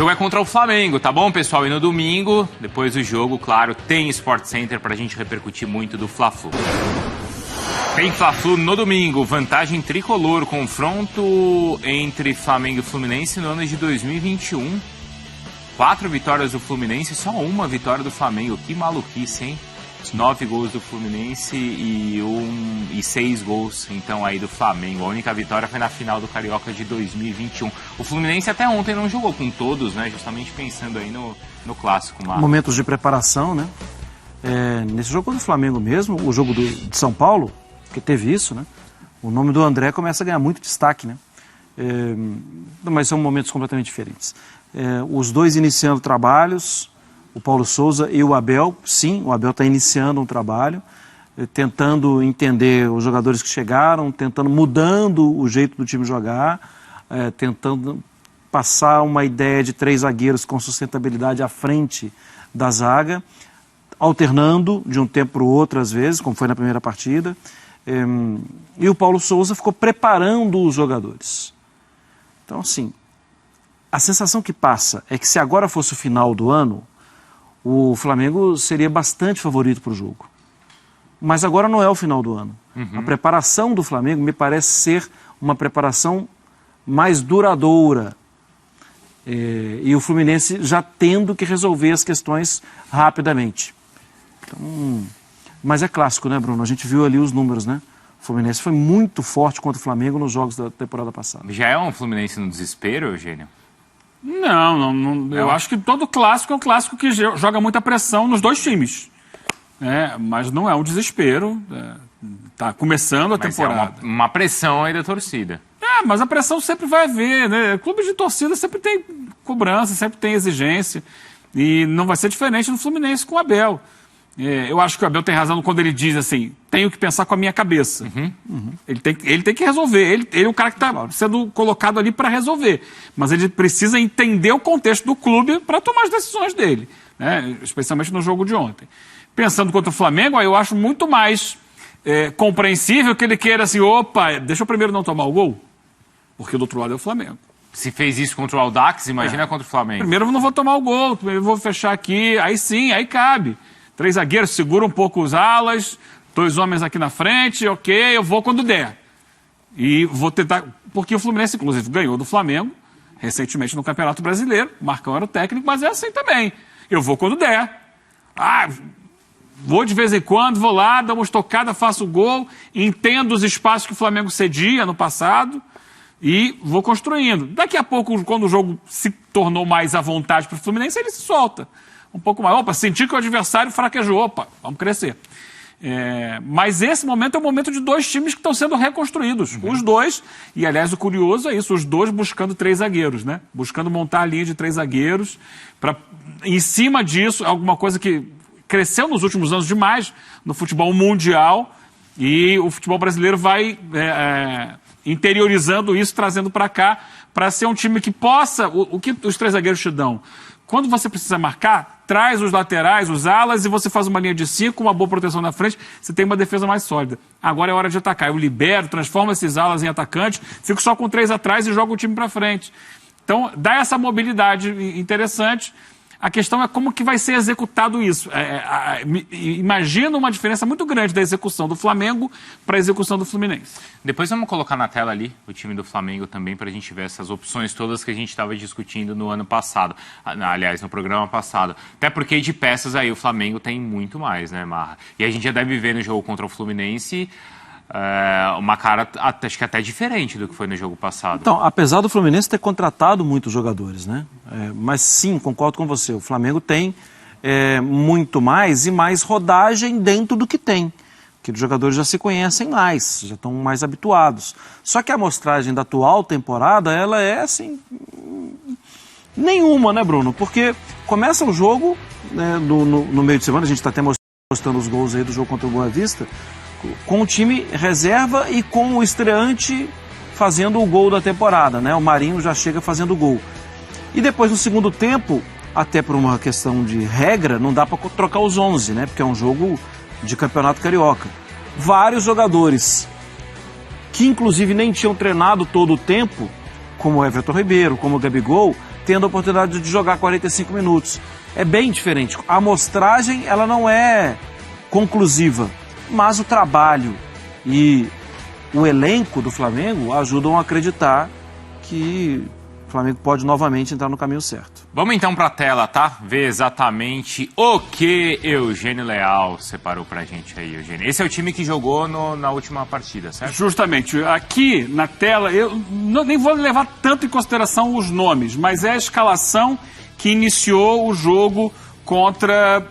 jogo é contra o Flamengo, tá bom, pessoal? E no domingo, depois do jogo, claro, tem Sport Center pra gente repercutir muito do Fla-Flu. Tem Fla-Flu no domingo, vantagem tricolor, confronto entre Flamengo e Fluminense no ano de 2021. 4 vitórias do Fluminense, só uma vitória do Flamengo. Que maluquice, hein? 9 gols do Fluminense e 6 gols, então, aí do Flamengo. A única vitória foi na final do Carioca de 2021. O Fluminense até ontem não jogou com todos, né? Justamente pensando aí no clássico. Momentos de preparação, né? Nesse jogo do Flamengo mesmo, o jogo de São Paulo, que teve isso, né? O nome do André começa a ganhar muito destaque, né? Mas são momentos completamente diferentes. Os dois iniciando trabalhos, o Paulo Souza e o Abel. Sim, o Abel está iniciando um trabalho, tentando entender os jogadores que chegaram, mudando o jeito do time jogar, tentando passar uma ideia de 3 zagueiros com sustentabilidade à frente da zaga, alternando de um tempo para o outro às vezes, como foi na primeira partida. E o Paulo Souza ficou preparando os jogadores. Então, assim, a sensação que passa é que se agora fosse o final do ano, o Flamengo seria bastante favorito para o jogo. Mas agora não é o final do ano. A preparação do Flamengo me parece ser uma preparação mais duradoura. E o Fluminense já tendo que resolver as questões rapidamente. Então, mas é clássico, né, Bruno? A gente viu ali os números, né? O Fluminense foi muito forte contra o Flamengo nos jogos da temporada passada. Já é um Fluminense no desespero, Eugênio? Não. Eu acho que todo clássico é um clássico que joga muita pressão nos dois times. Mas não é um desespero. Tá começando a temporada. É uma pressão aí da torcida. Mas a pressão sempre vai haver, né? Clube de torcida sempre tem cobrança, sempre tem exigência. E não vai ser diferente do Fluminense com o Abel. Eu acho que o Abel tem razão quando ele diz assim, tenho que pensar com a minha cabeça. Ele tem que resolver. Ele é o cara que está sendo colocado ali para resolver. Mas ele precisa entender o contexto do clube para tomar as decisões dele, né? Especialmente no jogo de ontem. Pensando contra o Flamengo, eu acho muito mais compreensível que ele queira assim, deixa eu primeiro não tomar o gol, porque do outro lado é o Flamengo. Se fez isso contra o Audax, imagina contra o Flamengo. Primeiro eu não vou tomar o gol, primeiro eu vou fechar aqui, aí sim, aí cabe. 3 zagueiros, segura um pouco os alas, 2 homens aqui na frente, ok, eu vou quando der. E vou tentar, porque o Fluminense, inclusive, ganhou do Flamengo, recentemente no Campeonato Brasileiro, o Marcão era o técnico, mas é assim também. Eu vou quando der. Vou de vez em quando, vou lá, dou uma estocada, faço o gol, entendo os espaços que o Flamengo cedia no passado e vou construindo. Daqui a pouco, quando o jogo se tornou mais à vontade para o Fluminense, ele se solta. Um pouco mais, senti que o adversário fraquejou, vamos crescer. Mas esse momento é o momento de 2 times que estão sendo reconstruídos. Os dois, e aliás o curioso é isso, os 2 buscando 3 zagueiros, né? Buscando montar a linha de 3 zagueiros, para em cima disso, alguma coisa que cresceu nos últimos anos demais no futebol mundial, e o futebol brasileiro vai interiorizando isso, trazendo para cá, para ser um time que possa, o que os 3 zagueiros te dão? Quando você precisa marcar, traz os laterais, os alas, e você faz uma linha de 5, uma boa proteção na frente, você tem uma defesa mais sólida. Agora é hora de atacar. Eu libero, transformo esses alas em atacantes, fico só com 3 atrás e jogo o time para frente. Então, dá essa mobilidade interessante. A questão é como que vai ser executado isso. Imagina uma diferença muito grande da execução do Flamengo para a execução do Fluminense. Depois vamos colocar na tela ali o time do Flamengo também, para a gente ver essas opções todas que a gente estava discutindo no ano passado. Aliás, no programa passado. Até porque de peças aí o Flamengo tem muito mais, né, Marra? E a gente já deve ver no jogo contra o Fluminense uma cara, acho que até diferente do que foi no jogo passado. Então, apesar do Fluminense ter contratado muitos jogadores, né? Mas sim, concordo com você, o Flamengo tem muito mais e mais rodagem dentro do que tem. Que os jogadores já se conhecem mais, já estão mais habituados. Só que a amostragem da atual temporada, ela é assim, nenhuma, né, Bruno? Porque começa o jogo, né, no meio de semana, a gente está até mostrando os gols aí do jogo contra o Boa Vista, com o time reserva e com o estreante fazendo o gol da temporada, né? O Marinho já chega fazendo o gol. E depois, no segundo tempo, até por uma questão de regra, não dá para trocar os 11, né? Porque é um jogo de campeonato carioca. Vários jogadores que, inclusive, nem tinham treinado todo o tempo, como o Everton Ribeiro, como o Gabigol, tendo a oportunidade de jogar 45 minutos. É bem diferente. A amostragem, ela não é conclusiva, mas o trabalho e o elenco do Flamengo ajudam a acreditar que o Flamengo pode novamente entrar no caminho certo. Vamos então para a tela, tá? Ver exatamente o que Eugênio Leal separou pra gente aí, Eugênio. Esse é o time que jogou na última partida, certo? Justamente. Aqui na tela, eu nem vou levar tanto em consideração os nomes, mas é a escalação que iniciou o jogo contra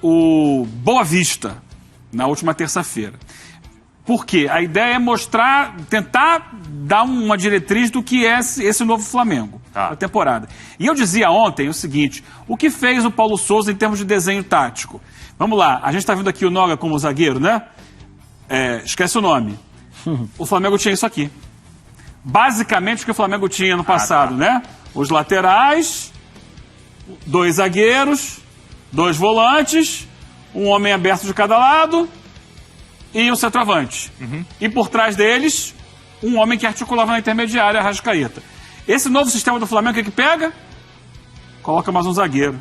o Boa Vista, na última terça-feira. Por quê? A ideia é mostrar, tentar dar uma diretriz do que é esse novo Flamengo, a temporada. E eu dizia ontem o seguinte, o que fez o Paulo Souza em termos de desenho tático? Vamos lá, a gente está vendo aqui o Noga como zagueiro, né? Esquece o nome. O Flamengo tinha isso aqui. Basicamente o que o Flamengo tinha no passado, né? Os laterais, 2 zagueiros, 2 volantes, um homem aberto de cada lado e o centroavante. E por trás deles, um homem que articulava na intermediária, a Arrascaeta. Esse novo sistema do Flamengo, o que pega? Coloca mais um zagueiro.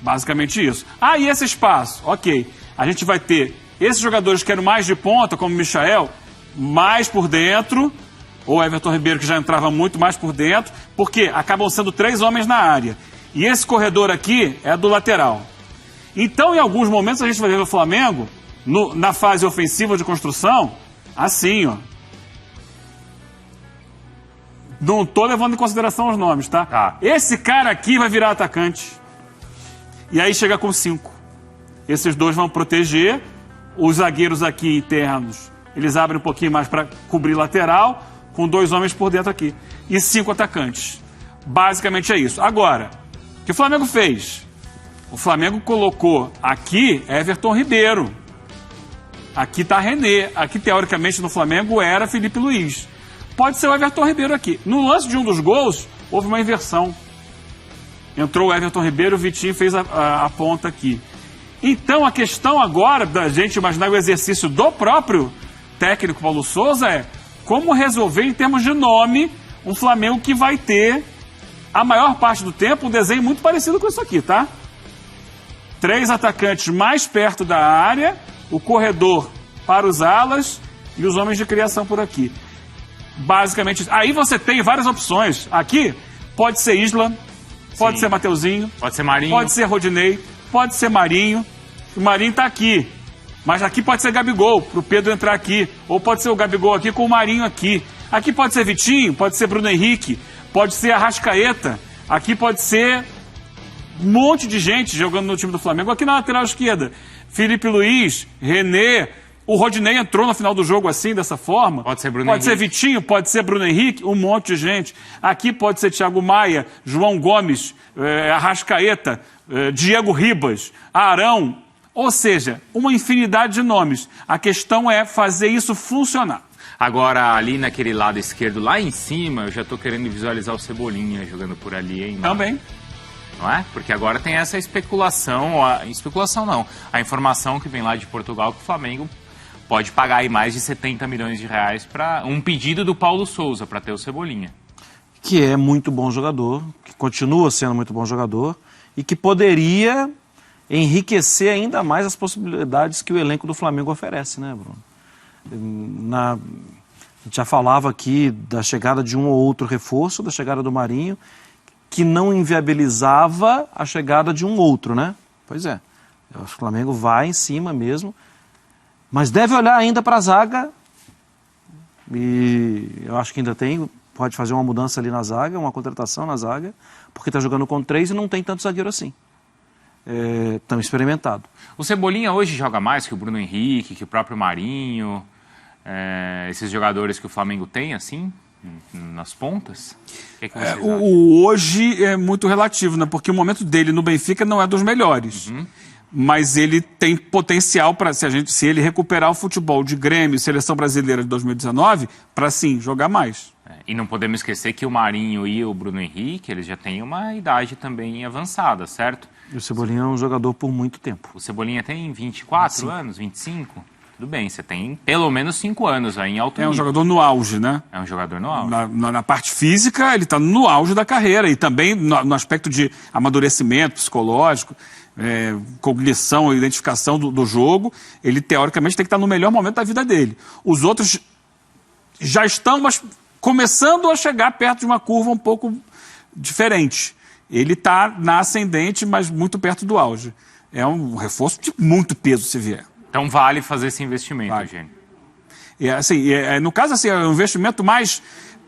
Basicamente isso. E esse espaço? Ok. A gente vai ter esses jogadores que eram mais de ponta, como o Michael, mais por dentro, ou Everton Ribeiro, que já entrava muito mais por dentro, porque acabam sendo 3 homens na área. E esse corredor aqui é do lateral. Então, em alguns momentos, a gente vai ver o Flamengo na fase ofensiva de construção, assim, ó. Não tô levando em consideração os nomes, tá? Esse cara aqui vai virar atacante. E aí chega com 5. Esses 2 vão proteger. Os zagueiros aqui internos, eles abrem um pouquinho mais para cobrir lateral, com 2 homens por dentro aqui. E 5 atacantes. Basicamente é isso. Agora, o que o Flamengo fez? O Flamengo colocou aqui Everton Ribeiro. Aqui está René. Aqui, teoricamente, no Flamengo era Felipe Luiz. Pode ser o Everton Ribeiro aqui. No lance de um dos gols, houve uma inversão. Entrou o Everton Ribeiro, o Vitinho fez a ponta aqui. Então, a questão agora da gente imaginar o exercício do próprio técnico Paulo Souza é como resolver, em termos de nome, um Flamengo que vai ter, a maior parte do tempo, um desenho muito parecido com isso aqui, tá? 3 atacantes mais perto da área, o corredor para os alas e os homens de criação por aqui. Basicamente, aí você tem várias opções. Aqui pode ser Isla, pode ser Mateuzinho, pode ser Marinho, pode ser Rodinei, pode ser Marinho. O Marinho está aqui, mas aqui pode ser Gabigol, para o Pedro entrar aqui. Ou pode ser o Gabigol aqui com o Marinho aqui. Aqui pode ser Vitinho, pode ser Bruno Henrique, pode ser Arrascaeta. Aqui pode ser um monte de gente jogando no time do Flamengo. Aqui na lateral esquerda, Felipe Luiz, René, o Rodinei entrou no final do jogo assim, dessa forma. Pode ser Bruno Henrique. Pode ser Vitinho, pode ser Bruno Henrique, um monte de gente. Aqui pode ser Thiago Maia, João Gomes, Arrascaeta, Diego Ribas, Arão. Ou seja, uma infinidade de nomes. A questão é fazer isso funcionar. Agora, ali naquele lado esquerdo, lá em cima, eu já tô querendo visualizar o Cebolinha jogando por ali, hein? Também. Não é? Porque agora tem essa especulação, especulação não, a informação que vem lá de Portugal que o Flamengo pode pagar aí mais de 70 milhões de reais para um pedido do Paulo Souza para ter o Cebolinha. Que é muito bom jogador, que continua sendo muito bom jogador e que poderia enriquecer ainda mais as possibilidades que o elenco do Flamengo oferece, né, Bruno? A gente já falava aqui da chegada de um ou outro reforço, da chegada do Marinho, que não inviabilizava a chegada de um outro, né? Pois é, o Flamengo vai em cima mesmo, mas deve olhar ainda para a zaga, e eu acho que ainda pode fazer uma mudança ali na zaga, uma contratação na zaga, porque está jogando com 3 e não tem tanto zagueiro assim. Tão experimentado. O Cebolinha hoje joga mais que o Bruno Henrique, que o próprio Marinho, esses jogadores que o Flamengo tem, assim, nas pontas? O que é que vocês acham? Hoje é muito relativo, né? Porque o momento dele no Benfica não é dos melhores. Mas ele tem potencial para, se ele recuperar o futebol de Grêmio e Seleção Brasileira de 2019, para sim, jogar mais. E não podemos esquecer que o Marinho e o Bruno Henrique, eles já têm uma idade também avançada, certo? E o Cebolinha é um jogador por muito tempo. O Cebolinha tem 24 anos, 25? tudo bem, você tem pelo menos 5 anos aí em alto É um nível. jogador no auge, né? É um jogador no auge. Na parte física, ele está no auge da carreira. E também no aspecto de amadurecimento psicológico, cognição, identificação do jogo, ele teoricamente tem que estar no melhor momento da vida dele. Os outros já estão, mas começando a chegar perto de uma curva um pouco diferente. Ele está na ascendente, mas muito perto do auge. É um reforço de muito peso se vier. Então vale fazer esse investimento, Vale. Eugênio. Assim, no caso, assim, é um investimento mais,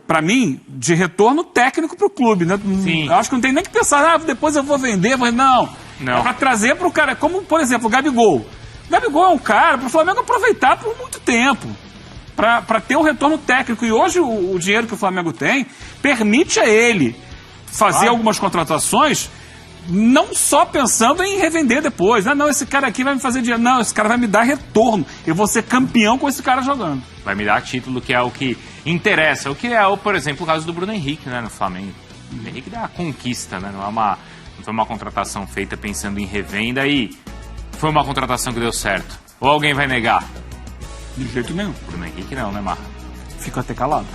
para mim, de retorno técnico para o clube. Né? Sim. Eu acho que não tem nem que pensar, depois eu vou vender. Mas não. É para trazer para o cara, como, por exemplo, o Gabigol. O Gabigol é um cara para o Flamengo aproveitar por muito tempo, para ter um retorno técnico. E hoje o dinheiro que o Flamengo tem permite a ele fazer algumas contratações, não só pensando em revender depois. Não, esse cara aqui vai me fazer dinheiro. Não, esse cara vai me dar retorno. Eu vou ser campeão com esse cara jogando. Vai me dar título, que é o que interessa. O que é, por exemplo, o caso do Bruno Henrique, né, no Flamengo. O Bruno Henrique dá a conquista, né? Não foi uma contratação feita pensando em revenda e foi uma contratação que deu certo. Ou alguém vai negar? De jeito nenhum. Bruno Henrique não, né, Marra? Fico até calado.